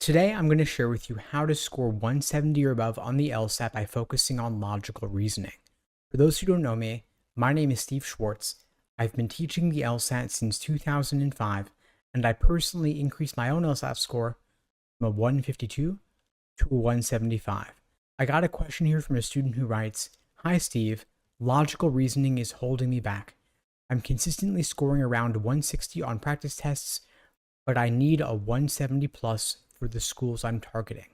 Today, I'm going to share with you how to score 170 or above on the LSAT by focusing on logical reasoning. For those who don't know me, my name is Steve Schwartz. I've been teaching the LSAT since 2005, and I personally increased my own LSAT score from a 152 to a 175. I got a question here from a student who writes, "Hi Steve, logical reasoning is holding me back. I'm consistently scoring around 160 on practice tests, but I need a 170 plus for the schools I'm targeting.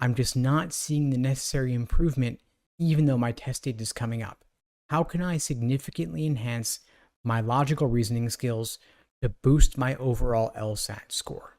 I'm just not seeing the necessary improvement even though my test date is coming up. How can I significantly enhance my logical reasoning skills to boost my overall LSAT score?"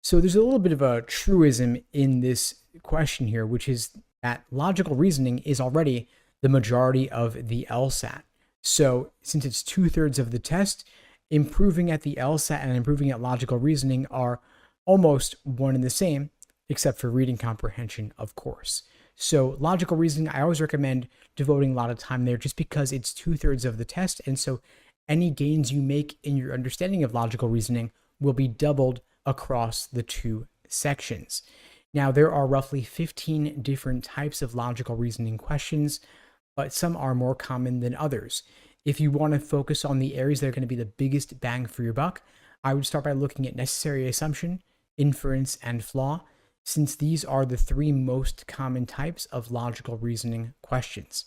So there's a little bit of a truism in this question here, which is that logical reasoning is already the majority of the LSAT. So since it's 2/3 of the test, improving at the LSAT and improving at logical reasoning are almost one and the same, except for reading comprehension, of course. So logical reasoning, I always recommend devoting a lot of time there just because it's 2/3 of the test. And so any gains you make in your understanding of logical reasoning will be doubled across the two sections. Now, there are roughly 15 different types of logical reasoning questions, but some are more common than others. If you want to focus on the areas that are going to be the biggest bang for your buck, I would start by looking at necessary assumption, inference, and flaw, since these are the three most common types of logical reasoning questions.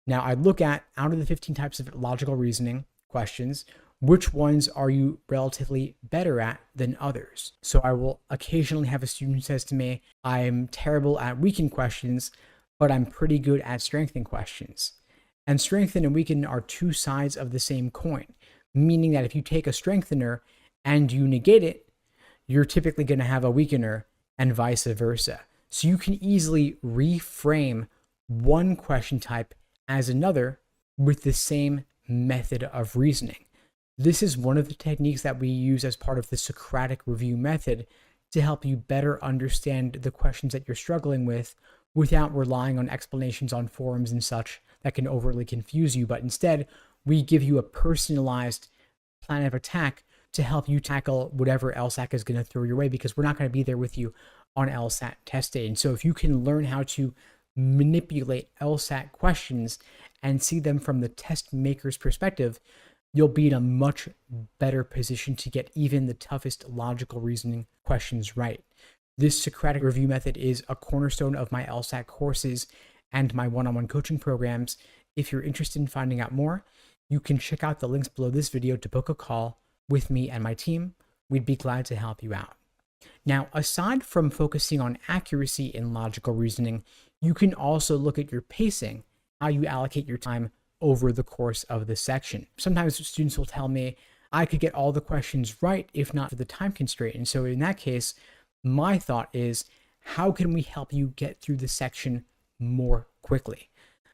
Now, I'd look at, out of the 15 types of logical reasoning questions, which ones are you relatively better at than others? So I will occasionally have a student who says to me, "I'm terrible at weaken questions, but I'm pretty good at strengthen questions." And strengthen and weaken are two sides of the same coin, meaning that if you take a strengthener and you negate it, you're typically going to have a weakener and vice versa. So you can easily reframe one question type as another with the same method of reasoning. This is one of the techniques that we use as part of the Socratic review method to help you better understand the questions that you're struggling with without relying on explanations on forums and such that can overly confuse you. But instead, we give you a personalized plan of attack to help you tackle whatever LSAT is going to throw your way, because we're not going to be there with you on LSAT test day. And so if you can learn how to manipulate LSAT questions and see them from the test maker's perspective, you'll be in a much better position to get even the toughest logical reasoning questions right. This Socratic review method is a cornerstone of my LSAT courses and my one-on-one coaching programs. If you're interested in finding out more, you can check out the links below this video to book a call with me and my team. We'd be glad to help you out. Now, aside from focusing on accuracy in logical reasoning, you can also look at your pacing, how you allocate your time over the course of the section. Sometimes students will tell me, "I could get all the questions right if not for the time constraint." And so in that case, my thought is, how can we help you get through the section more quickly?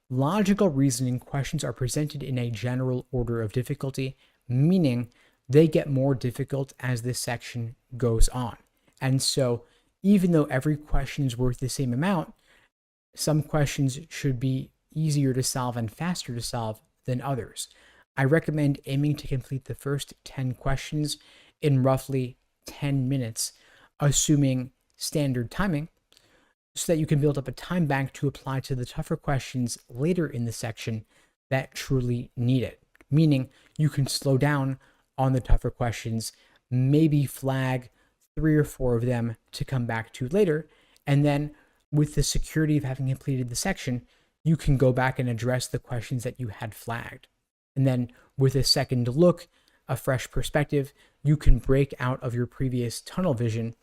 Logical reasoning questions are presented in a general order of difficulty, meaning they get more difficult as this section goes on. And so even though every question is worth the same amount, some questions should be easier to solve and faster to solve than others. I recommend aiming to complete the first 10 questions in roughly 10 minutes, assuming standard timing, so that you can build up a time bank to apply to the tougher questions later in the section that truly need it. Meaning you can slow down on the tougher questions, maybe flag 3 or 4 of them to come back to later, and then with the security of having completed the section, you can go back and address the questions that you had flagged. And then with a second look, a fresh perspective, you can break out of your previous tunnel vision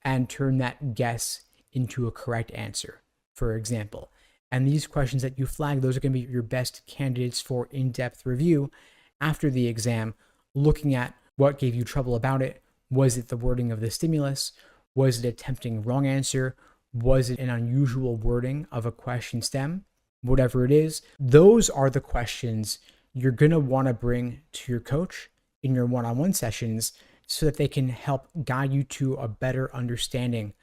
and turn that guess into a correct answer, for example. And these questions that you flag, those are going to be your best candidates for in-depth review after the exam, looking at what gave you trouble about it. Was it the wording of the stimulus? Was it a tempting wrong answer? Was it an unusual wording of a question stem? Whatever it is, those are the questions you're going to want to bring to your coach in your one-on-one sessions so that they can help guide you to a better understanding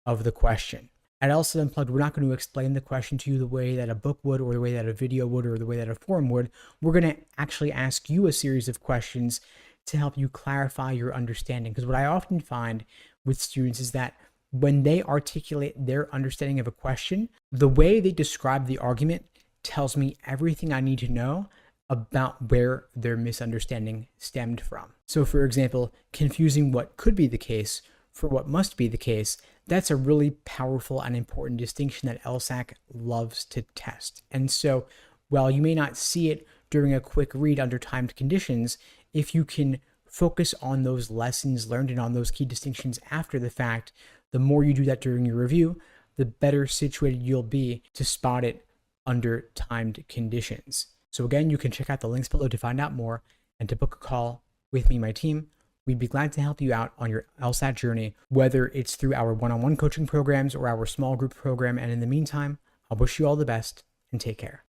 of the question. At LSAT Unplugged, we're not going to explain the question to you the way that a book would, or the way that a video would, or the way that a forum would. We're going to actually ask you a series of questions to help you clarify your understanding. Because what I often find with students is that when they articulate their understanding of a question, the way they describe the argument tells me everything I need to know about where their misunderstanding stemmed from. So, for example, confusing what could be the case for what must be the case, that's a really powerful and important distinction that LSAC loves to test. And so, while you may not see it during a quick read under timed conditions, if you can focus on those lessons learned and on those key distinctions after the fact, the more you do that during your review, the better situated you'll be to spot it under timed conditions. So again, you can check out the links below to find out more and to book a call with me and my team. We'd be glad to help you out on your LSAT journey, whether it's through our one-on-one coaching programs or our small group program. And in the meantime, I'll wish you all the best and take care.